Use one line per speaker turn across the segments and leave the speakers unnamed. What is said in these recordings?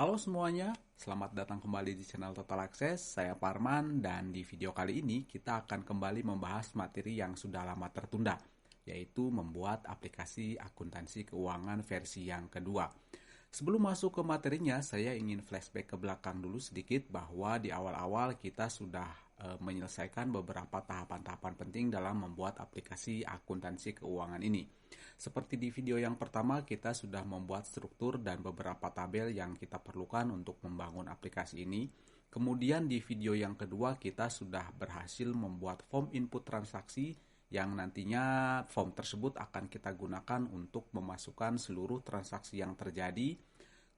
Halo semuanya, selamat datang kembali di channel Total Access. Saya Parman dan di video kali ini kita akan kembali membahas materi yang sudah lama tertunda, yaitu membuat aplikasi akuntansi keuangan versi yang kedua. Sebelum masuk ke materinya, saya ingin flashback ke belakang dulu sedikit bahwa di awal-awal kita sudah menyelesaikan beberapa tahapan-tahapan penting dalam membuat aplikasi akuntansi keuangan ini. Seperti di video yang pertama, kita sudah membuat struktur dan beberapa tabel yang kita perlukan untuk membangun aplikasi ini. Kemudian di video yang kedua, kita sudah berhasil membuat form input transaksi yang nantinya form tersebut akan kita gunakan untuk memasukkan seluruh transaksi yang terjadi.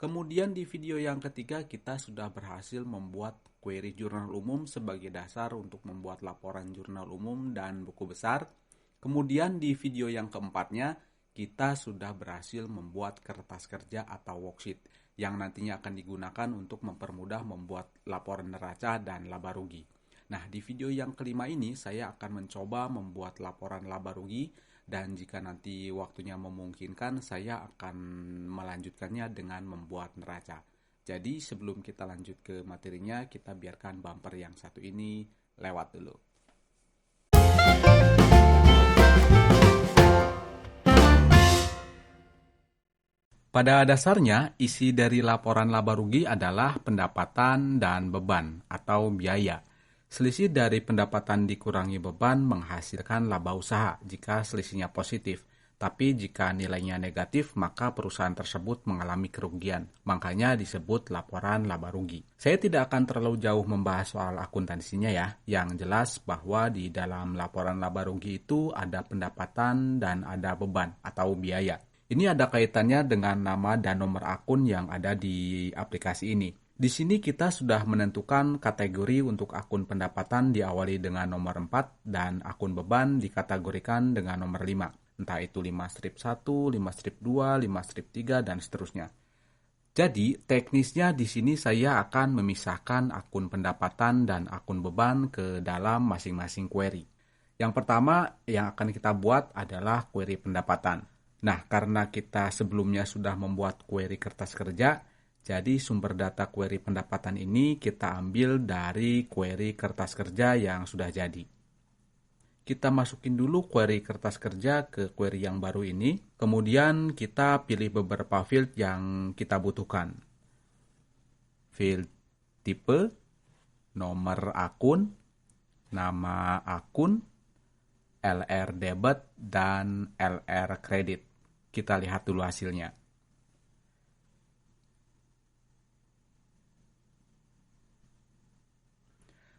Kemudian di video yang ketiga, kita sudah berhasil membuat query jurnal umum sebagai dasar untuk membuat laporan jurnal umum dan buku besar. Kemudian di video yang keempatnya, kita sudah berhasil membuat kertas kerja atau worksheet yang nantinya akan digunakan untuk mempermudah membuat laporan neraca dan laba rugi. Nah, di video yang kelima ini saya akan mencoba membuat laporan laba rugi dan jika nanti waktunya memungkinkan saya akan melanjutkannya dengan membuat neraca. Jadi sebelum kita lanjut ke materinya, kita biarkan bumper yang satu ini lewat dulu. Pada dasarnya, isi dari laporan laba rugi adalah pendapatan dan beban atau biaya. Selisih dari pendapatan dikurangi beban menghasilkan laba usaha jika selisihnya positif. Tapi jika nilainya negatif, maka perusahaan tersebut mengalami kerugian. Makanya disebut laporan laba rugi. Saya tidak akan terlalu jauh membahas soal akuntansinya ya. Yang jelas bahwa di dalam laporan laba rugi itu ada pendapatan dan ada beban atau biaya. Ini ada kaitannya dengan nama dan nomor akun yang ada di aplikasi ini. Di sini kita sudah menentukan kategori untuk akun pendapatan diawali dengan nomor 4 dan akun beban dikategorikan dengan nomor 5. Entah itu 5-1, 5-2, 5-3, dan seterusnya. Jadi, teknisnya di sini saya akan memisahkan akun pendapatan dan akun beban ke dalam masing-masing query. Yang pertama yang akan kita buat adalah query pendapatan. Nah, karena kita sebelumnya sudah membuat query kertas kerja, jadi sumber data query pendapatan ini kita ambil dari query kertas kerja yang sudah jadi. Kita masukin dulu query kertas kerja ke query yang baru ini. Kemudian kita pilih beberapa field yang kita butuhkan. Field tipe, nomor akun, nama akun, LR debit, dan LR kredit. Kita lihat dulu hasilnya.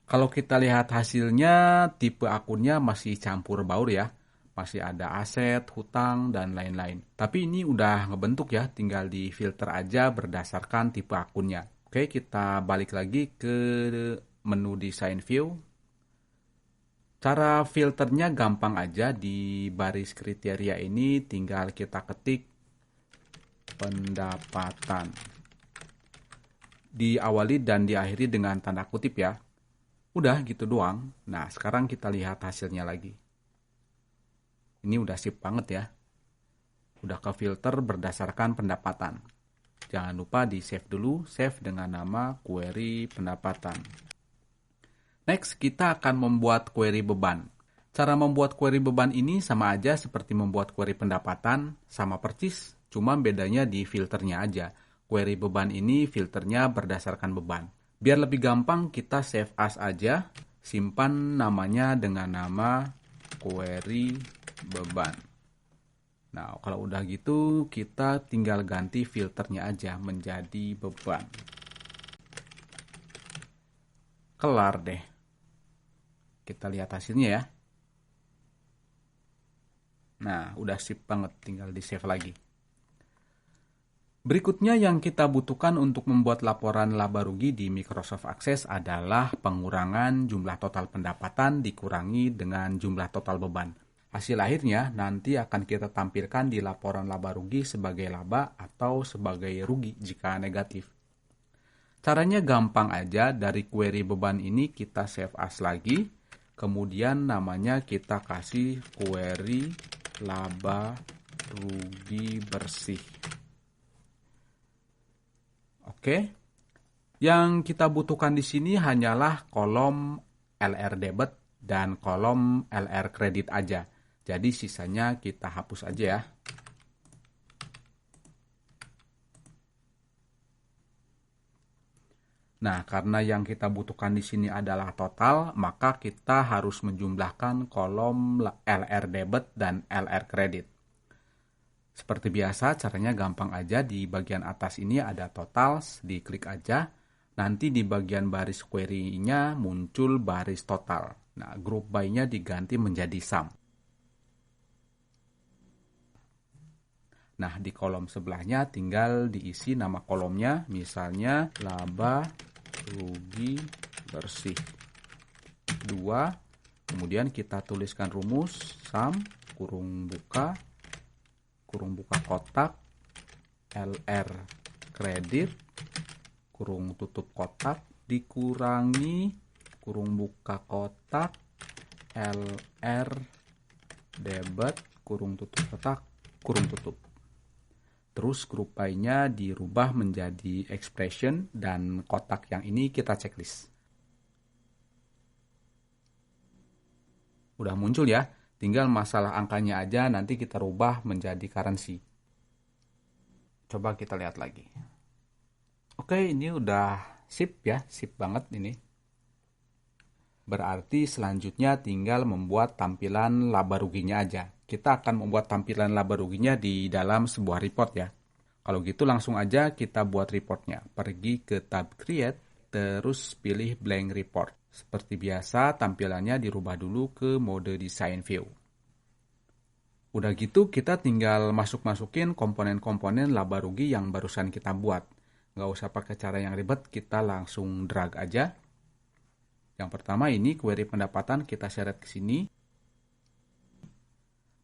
Kalau kita lihat hasilnya, tipe akunnya masih campur baur ya. Masih ada aset, hutang, dan lain-lain. Tapi ini udah ngebentuk ya, tinggal di filter aja berdasarkan tipe akunnya. Oke, kita balik lagi ke menu design view. Cara filternya gampang aja, di baris kriteria ini tinggal kita ketik pendapatan. Diawali dan diakhiri dengan tanda kutip ya. Udah gitu doang. Nah, sekarang kita lihat hasilnya lagi. Ini udah sip banget ya. Udah ke filter berdasarkan pendapatan. Jangan lupa di save dulu, save dengan nama query pendapatan. Next, kita akan membuat query beban. Cara membuat query beban ini sama aja seperti membuat query pendapatan, sama persis, cuma bedanya di filternya aja. Query beban ini filternya berdasarkan beban. Biar lebih gampang, kita save as aja, simpan namanya dengan nama query beban. Nah, kalau udah gitu, kita tinggal ganti filternya aja menjadi beban. Kelar deh. Kita lihat hasilnya ya. Nah, udah sip banget, tinggal di save lagi. Berikutnya yang kita butuhkan untuk membuat laporan laba rugi di Microsoft Access adalah pengurangan jumlah total pendapatan dikurangi dengan jumlah total beban. Hasil akhirnya nanti akan kita tampilkan di laporan laba rugi sebagai laba atau sebagai rugi jika negatif. Caranya gampang aja, dari query beban ini kita save as lagi, kemudian namanya kita kasih query laba rugi bersih. Oke. Yang kita butuhkan di sini hanyalah kolom LR debit dan kolom LR kredit aja. Jadi sisanya kita hapus aja ya. Nah, karena yang kita butuhkan di sini adalah total, maka kita harus menjumlahkan kolom LR debit dan LR kredit. Seperti biasa, caranya gampang aja. Di bagian atas ini ada totals, diklik aja. Nanti di bagian baris query-nya muncul baris total. Nah, group by-nya diganti menjadi sum. Nah, di kolom sebelahnya tinggal diisi nama kolomnya, misalnya laba rugi bersih 2. Kemudian kita tuliskan rumus sum kurung buka kotak LR kredit kurung tutup kotak dikurangi kurung buka kotak LR debit kurung tutup kotak kurung tutup. Terus grup by-nya dirubah menjadi expression dan kotak yang ini kita checklist. Udah muncul ya, tinggal masalah angkanya aja nanti kita rubah menjadi currency. Coba kita lihat lagi. Oke, ini udah sip ya, sip banget ini. Berarti selanjutnya tinggal membuat tampilan laba ruginya aja. Kita akan membuat tampilan laba ruginya di dalam sebuah report ya. Kalau gitu langsung aja kita buat reportnya. Pergi ke tab create, terus pilih blank report. Seperti biasa tampilannya dirubah dulu ke mode design view. Udah gitu kita tinggal masukin komponen-komponen laba rugi yang barusan kita buat. Nggak usah pakai cara yang ribet, kita langsung drag aja. Yang pertama ini query pendapatan kita seret ke sini.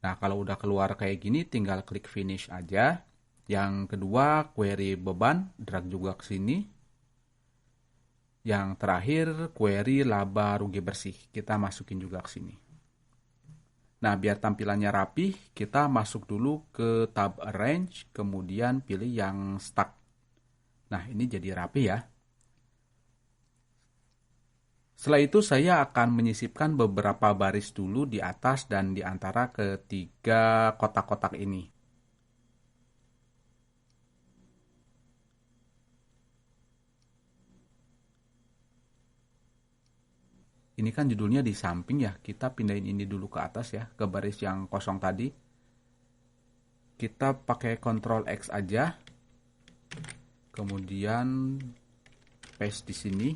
Nah, kalau udah keluar kayak gini tinggal klik finish aja. Yang kedua query beban, drag juga ke sini. Yang terakhir query laba rugi bersih, kita masukin juga ke sini. Nah, biar tampilannya rapi, kita masuk dulu ke tab arrange, kemudian pilih yang stack. Nah, ini jadi rapi ya. Setelah itu saya akan menyisipkan beberapa baris dulu di atas dan di antara ketiga kotak-kotak ini. Ini kan judulnya di samping ya, kita pindahin ini dulu ke atas ya, ke baris yang kosong tadi. Kita pakai Ctrl X aja, kemudian paste di sini.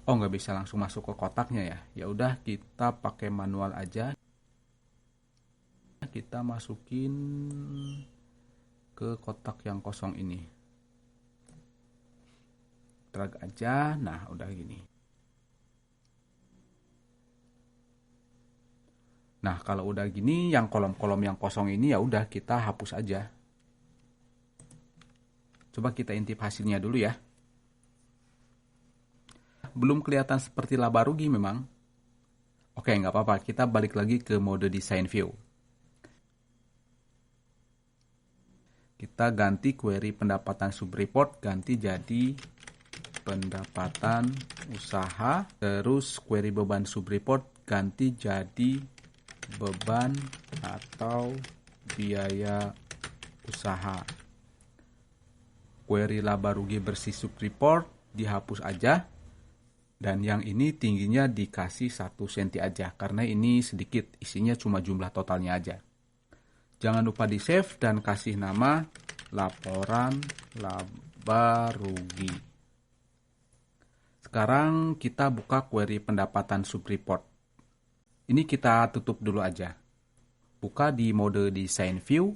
Oh, nggak bisa langsung masuk ke kotaknya ya. Ya udah kita pakai manual aja. Kita masukin ke kotak yang kosong ini. Drag aja. Nah, udah gini. Nah, kalau udah gini, yang kolom-kolom yang kosong ini ya udah kita hapus aja. Coba kita intip hasilnya dulu ya. Belum kelihatan seperti laba rugi memang. Oke, nggak apa-apa. Kita balik lagi ke mode design view. Kita ganti query pendapatan subreport, ganti jadi pendapatan usaha. Terus query beban subreport, ganti jadi beban atau biaya usaha. Query laba rugi bersih subreport dihapus aja. Dan yang ini tingginya dikasih 1 cm aja, karena ini sedikit, isinya cuma jumlah totalnya aja. Jangan lupa di save dan kasih nama laporan laba rugi. Sekarang kita buka query pendapatan subreport. Ini kita tutup dulu aja. Buka di mode design view.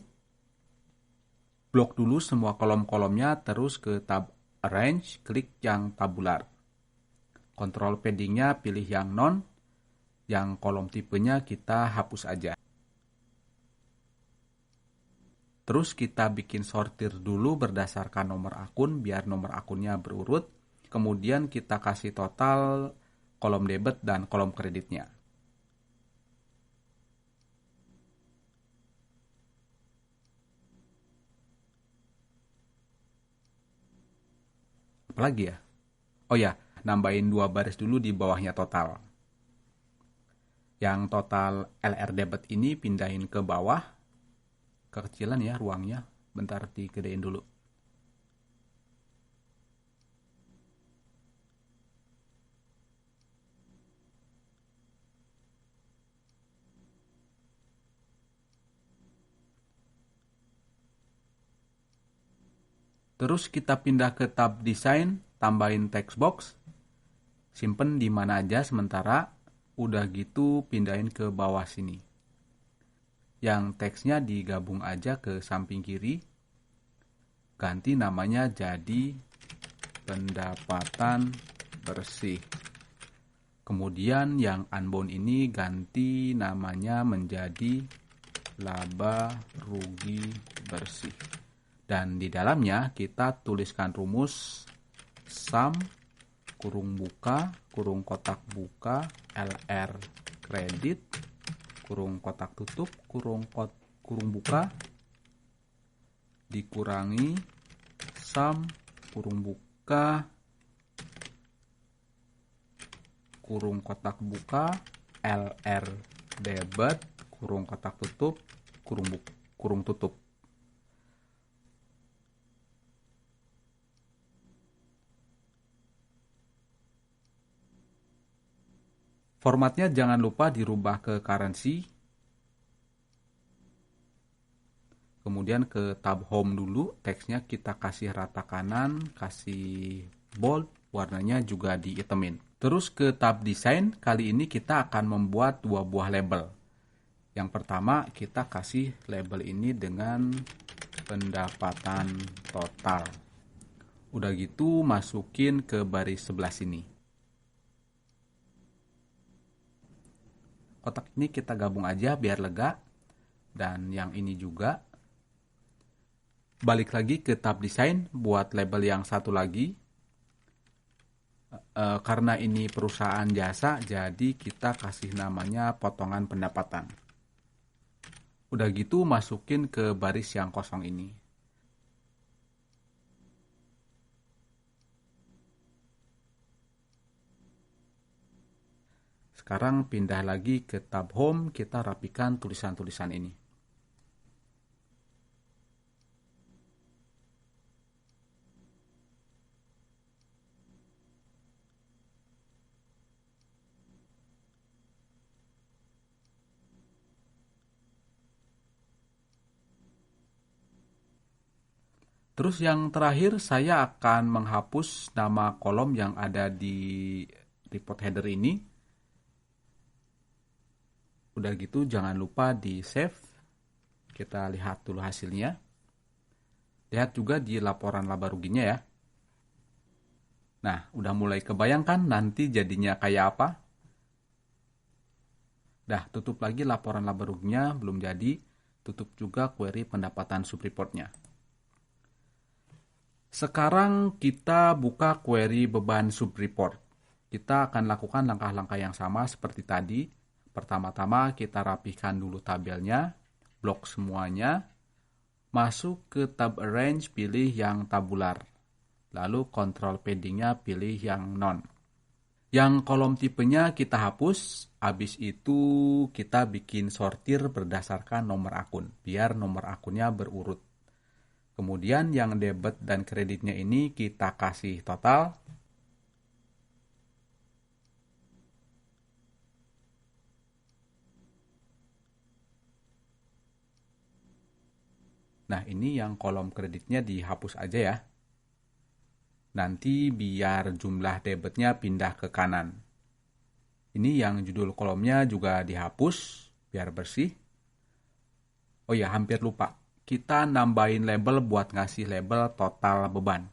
Blok dulu semua kolom-kolomnya, terus ke tab arrange, klik yang tabular. Kontrol paddingnya pilih yang non, yang kolom tipenya kita hapus aja. Terus kita bikin sortir dulu berdasarkan nomor akun, biar nomor akunnya berurut. Kemudian kita kasih total kolom debit dan kolom kreditnya. Apalagi ya? Oh ya, nambahin 2 baris dulu di bawahnya total. Yang total LR debit ini pindahin ke bawah. Kekecilan ya ruangnya. Bentar digedein dulu. Terus kita pindah ke tab desain, tambahin text box, simpen di mana aja sementara, udah gitu pindahin ke bawah sini. Yang teksnya digabung aja ke samping kiri, ganti namanya jadi pendapatan bersih. Kemudian yang unbound ini ganti namanya menjadi laba rugi bersih. Dan di dalamnya kita tuliskan rumus sum kurung buka kurung kotak buka LR kredit kurung kotak tutup kurung buka dikurangi sum kurung buka kurung kotak buka LR debit kurung kotak tutup kurung tutup. Formatnya jangan lupa dirubah ke currency. Kemudian ke tab home dulu, teksnya kita kasih rata kanan, kasih bold, warnanya juga dihitemin. Terus ke tab desain, kali ini kita akan membuat 2 buah label. Yang pertama kita kasih label ini dengan pendapatan total. Udah gitu masukin ke baris sebelah sini. Kotak ini kita gabung aja biar lega. Dan yang ini juga. Balik lagi ke tab desain buat label yang satu lagi. Karena ini perusahaan jasa, jadi kita kasih namanya potongan pendapatan. Udah gitu masukin ke baris yang kosong ini. Sekarang pindah lagi ke tab home, kita rapikan tulisan-tulisan ini. Terus yang terakhir saya akan menghapus nama kolom yang ada di report header ini. Udah gitu jangan lupa di save. Kita lihat dulu hasilnya. Lihat juga di laporan laba ruginya ya. Nah, udah mulai kebayangkan nanti jadinya kayak apa? Dah, tutup lagi laporan laba ruginya, belum jadi. Tutup juga query pendapatan subreportnya. Sekarang kita buka query beban subreport. Kita akan lakukan langkah-langkah yang sama seperti tadi. Pertama-tama kita rapihkan dulu tabelnya, blok semuanya, masuk ke tab arrange, pilih yang tabular. Lalu control paddingnya pilih yang non. Yang kolom tipenya kita hapus, habis itu kita bikin sortir berdasarkan nomor akun, biar nomor akunnya berurut. Kemudian yang debit dan kreditnya ini kita kasih total. Nah, ini yang kolom kreditnya dihapus aja ya. Nanti biar jumlah debitnya pindah ke kanan. Ini yang judul kolomnya juga dihapus biar bersih. Oh ya, hampir lupa. Kita nambahin label buat ngasih label total beban.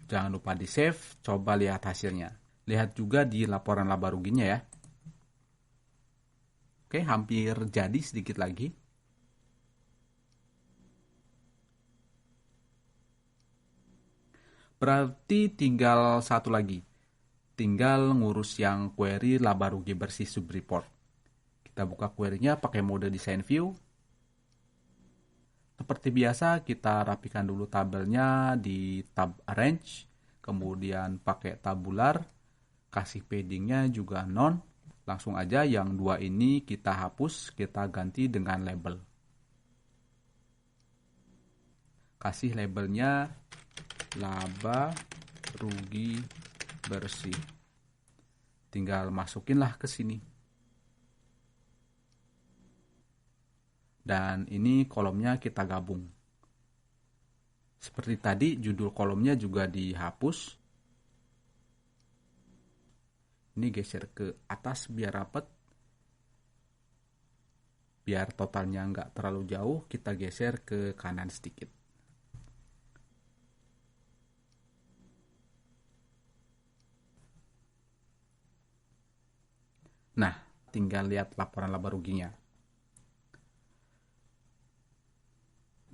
Jangan lupa di save, coba lihat hasilnya. Lihat juga di laporan laba ruginya ya. Oke, hampir jadi, sedikit lagi. Berarti tinggal satu lagi. Tinggal ngurus yang query laba rugi bersih subreport. Kita buka query-nya pakai mode design view. Seperti biasa, kita rapikan dulu tabelnya di tab arrange, kemudian pakai tabular, kasih paddingnya juga none. Langsung aja yang dua ini kita hapus, kita ganti dengan label. Kasih labelnya laba rugi bersih. Tinggal masukinlah ke sini. Dan ini kolomnya kita gabung. Seperti tadi, judul kolomnya juga dihapus. Ini geser ke atas biar rapet. Biar totalnya nggak terlalu jauh, kita geser ke kanan sedikit. Nah, tinggal lihat laporan laba ruginya.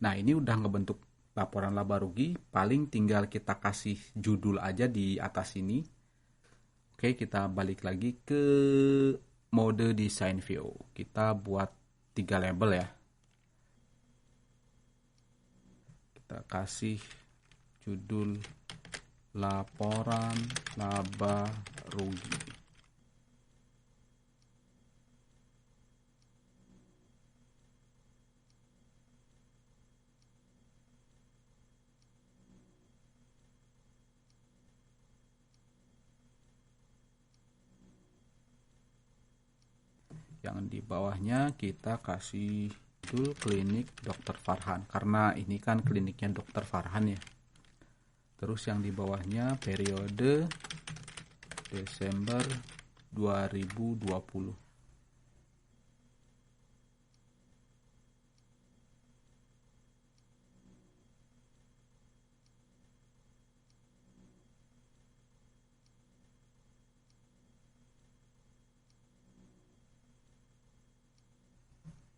Nah, ini udah ngebentuk laporan laba rugi, paling tinggal kita kasih judul aja di atas ini. Oke, kita balik lagi ke mode design view. Kita buat 3 label ya. Kita kasih judul laporan laba rugi. Yang di bawahnya kita kasih judul klinik Dr. Farhan, karena ini kan kliniknya Dr. Farhan ya. Terus yang di bawahnya periode Desember 2020.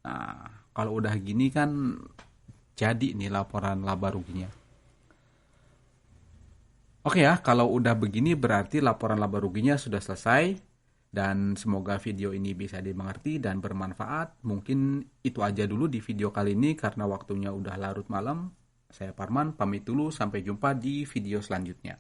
Nah, kalau udah gini kan jadi nih laporan laba ruginya. Oke ya, kalau udah begini berarti laporan laba ruginya sudah selesai. Dan semoga video ini bisa dimengerti dan bermanfaat. Mungkin itu aja dulu di video kali ini karena waktunya udah larut malam. Saya Parman, pamit dulu. Sampai jumpa di video selanjutnya.